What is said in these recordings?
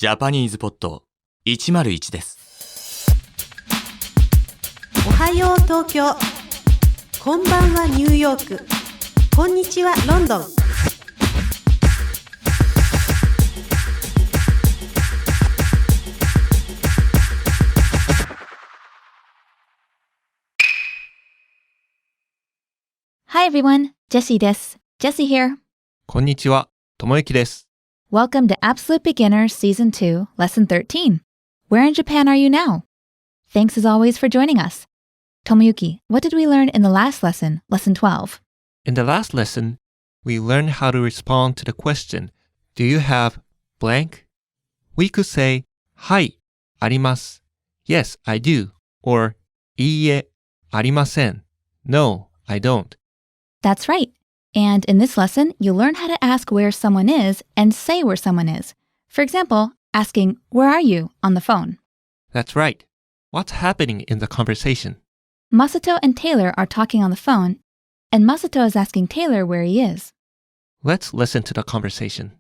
JapanesePod101 です。おはよう東京、こんばんはニューヨーク、こんにちはロンドン。Hi everyone, Jessie です。Jessie here. こんにちは、ともゆきです。Welcome to Absolute Beginner Season 2, Lesson 13. Where in Japan are you now? Thanks as always for joining us. Tomoyuki, what did we learn in the last lesson, Lesson 12? In the last lesson, we learned how to respond to the question, Do you have blank? We could say, はい、あります。Yes, I do. Or, いいえ、ありません。No, I don't. That's right. And in this lesson, you'll learn how to ask where someone is and say where someone is. For example, asking, Where are you? on the phone. That's right. What's happening in the conversation? Masato and Taylor are talking on the phone, and Masato is asking Taylor where he is. Let's listen to the conversation.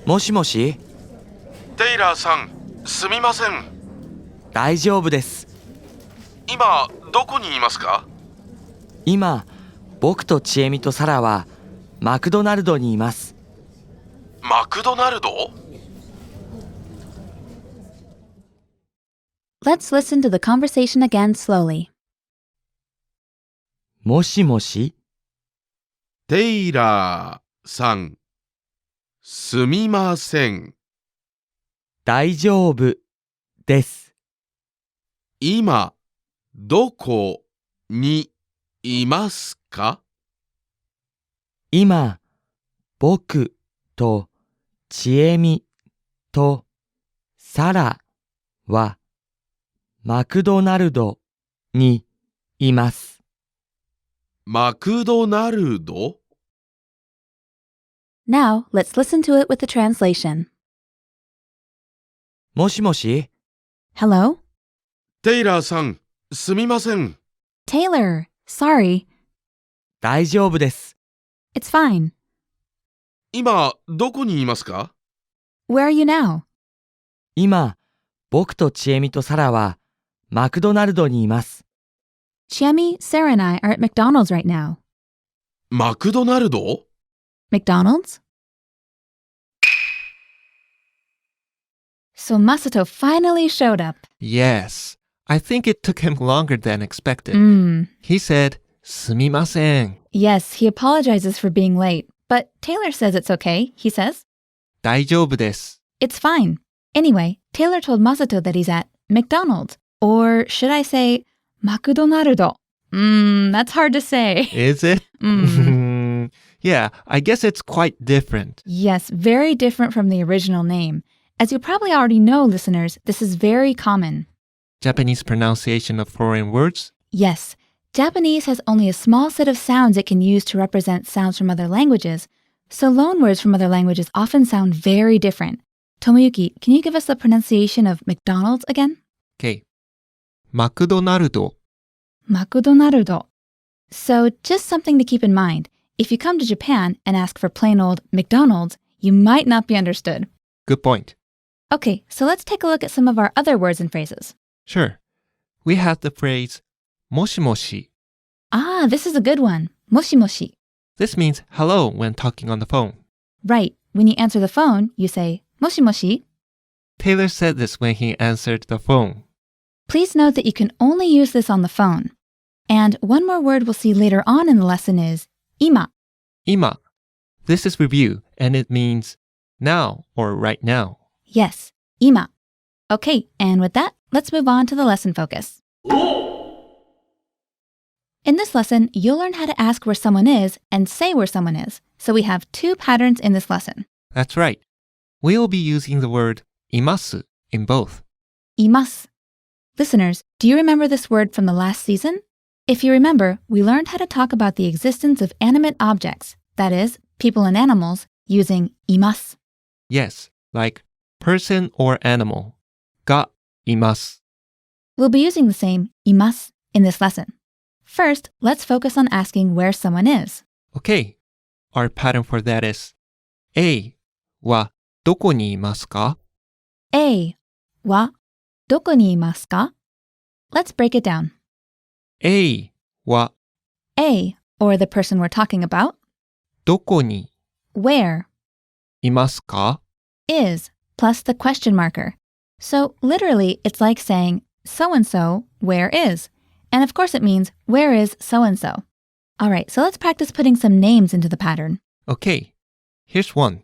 もしもし、テイラーさん、すみません。大丈夫です。今、どこにいますか？今、僕とちえみとサラはマクドナルドにいます。マクドナルド？ Let's listen to the conversation again slowly. もしもし、テイラーさん、すみません。大丈夫です。今、どこにいますか？今、僕とちえみとサラはマクドナルドにいます。マクドナルド？ Now, let's listen to it with the translation. もしもし、Hello? テイラーさん、すみません。Taylor, sorry. 大丈夫です。It's fine. 今、どこにいますか？ Where are you now? 今、僕とちえみとサラはマクドナルドにいます。Chiemi, Sarah, and I are at McDonald's right now. マクドナルド？ McDonald's? So Masato finally showed up. Yes, I think it took him longer than expected. He said, すみません。 Yes, he apologizes for being late, but Taylor says it's okay, he says. 大丈夫です。 It's fine. Anyway, Taylor told Masato that he's at McDonald's. Or should I say, McDonaldo? That's hard to say. Is it? Yeah, I guess it's quite different. Yes, very different from the original name. As you probably already know, listeners, this is very common. Japanese pronunciation of foreign words? Yes, Japanese has only a small set of sounds it can use to represent sounds from other languages, so loanwords from other languages often sound very different. Tomoyuki, can you give us the pronunciation of McDonald's again? Okay. マクドナルド。 McDonaldo. So just something to keep in mind. If you come to Japan and ask for plain old McDonald's, you might not be understood. Good point. Okay, so let's take a look at some of our other words and phrases. Sure. We have the phrase もしもし. Ah, this is a good one. Moshi-moshi. This means hello when talking on the phone. Right. When you answer the phone, you say moshi-moshi. Taylor said this when he answered the phone. Please note that you can only use this on the phone. And one more word we'll see later on in the lesson is ima. 今. This is review, and it means now or right now. Yes, ima. Okay, and with that, let's move on to the lesson focus. In this lesson, you'll learn how to ask where someone is and say where someone is. So we have two patterns in this lesson. That's right. We'll be using the word います in both. います. Listeners, do you remember this word from the last season? If you remember, we learned how to talk about the existence of animate objects, that is, people and animals, using います. Yes, like person or animal. がいます. We'll be using the same います in this lesson. First, let's focus on asking where someone is. Okay, our pattern for that is A はどこにいますか? A はどこにいますか? Let's break it down. A は A, or the person we're talking about, どこに where いますか? is plus the question marker. So literally, it's like saying so-and-so where is. And of course it means where is so-and-so. All right, so let's practice putting some names into the pattern. Okay, here's one.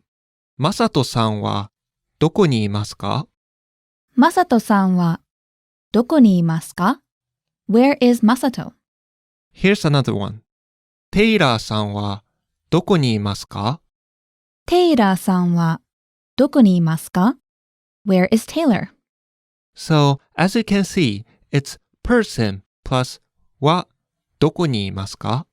マサトさんはどこにいますか? マサトさんはどこにいますか? Where is Masato? Here's another one. テイラーさんはどこにいますか? テイラーさんはどこにいますか? Where is Taylor? So, as you can see, it's person plus はどこにいますか?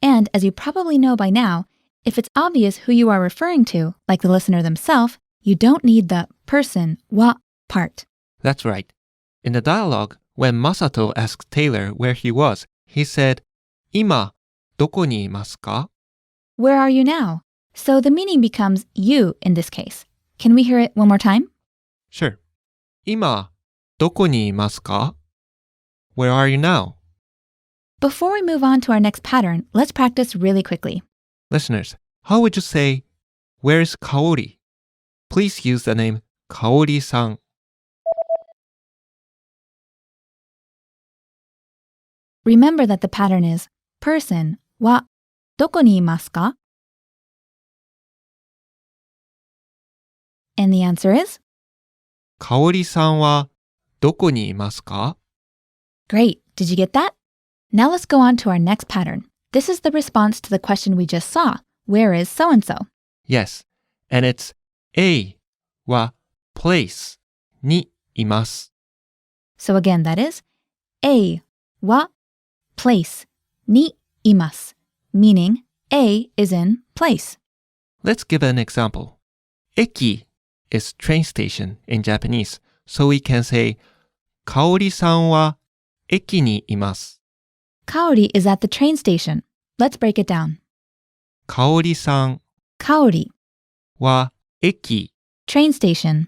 And as you probably know by now, if it's obvious who you are referring to, like the listener themselves, you don't need the person は part. That's right. In the dialogue, when Masato asked Taylor where he was, he said, 今どこにいますか? Where are you now? So the meaning becomes you in this case. Can we hear it one more time? Sure. 今どこにいますか? Where are you now? Before we move on to our next pattern, let's practice really quickly. Listeners, how would you say, where's Kaori? Please use the name Kaori-san. Remember that the pattern is person はどこにいますか? And the answer is? かおりさんはどこにいますか? Great. Did you get that? Now let's go on to our next pattern. This is the response to the question we just saw. Where is so-and-so? Yes, and it's A は place にいます. So again, that is A は place にいます, meaning A is in place. Let's give an example. 駅 is train station in Japanese, so we can say かおりさんは駅にいます. Kaori is at the train station. Let's break it down. かおりさん Kaori, は駅 train station,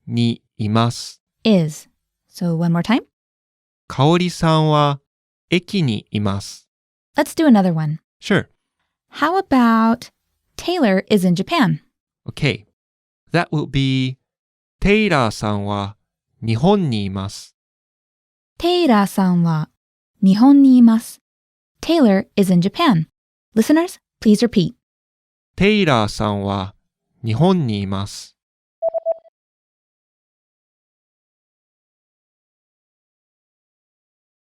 にいます. is. So one more time. かおりさんは駅にいます. Let's do another one. Sure. How about Taylor is in Japan? Okay. That will be テイラーさんは日本にいます. Taylor さんは日本にいます. Taylor is in Japan. Listeners, please repeat. テイラーさんは日本にいます.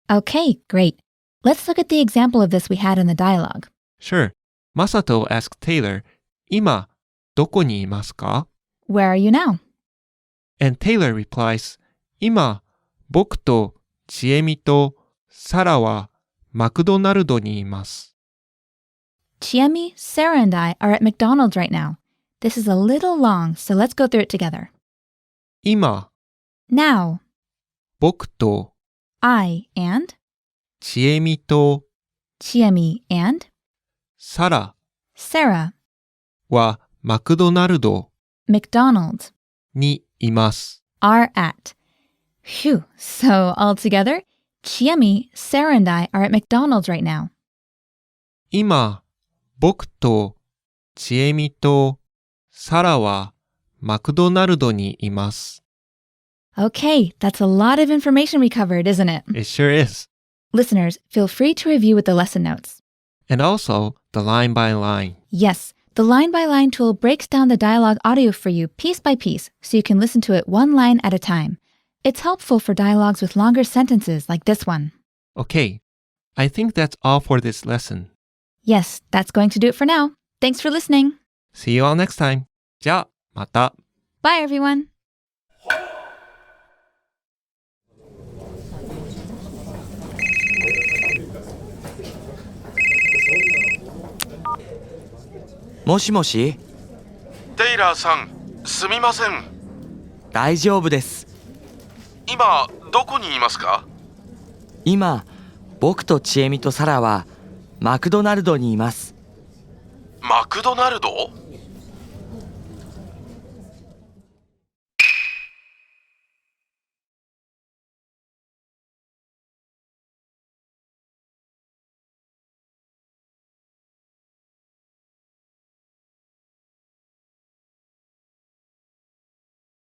Okay, great. Let's look at the example of this we had in the dialogue. Sure. Masato asked Taylor, 今どこにいますか? Where are you now? And Taylor replies, 今僕とちえみとサラはマクドナルドにいます. Chiemi, Sarah, and I are at McDonald's right now. This is a little long, so let's go through it together. 今 Now, 僕と I and ちえみと Chiemi and サラ Sarah, はマクドナルド McDonald's, にいます. are at. Phew, so altogether, Chiemi, Sarah, and I are at McDonald's right now. 今僕とちえみとサラはマクドナルドにいます. Okay, that's a lot of information we covered, isn't it? It sure is. Listeners, feel free to review with the lesson notes. And also the line by line. Yes, the line-by-line tool breaks down the dialogue audio for you piece by piece so you can listen to it one line at a time. It's helpful for dialogues with longer sentences like this one. Okay, I think that's all for this lesson. Yes, that's going to do it for now. Thanks for listening. See you all next time. じゃあ、また。Bye, everyone. もしもし、テイラーさん、すみません。大丈夫です。今どこにいますか？今、僕とちえみとサラはマクドナルドにいます。マクドナルド？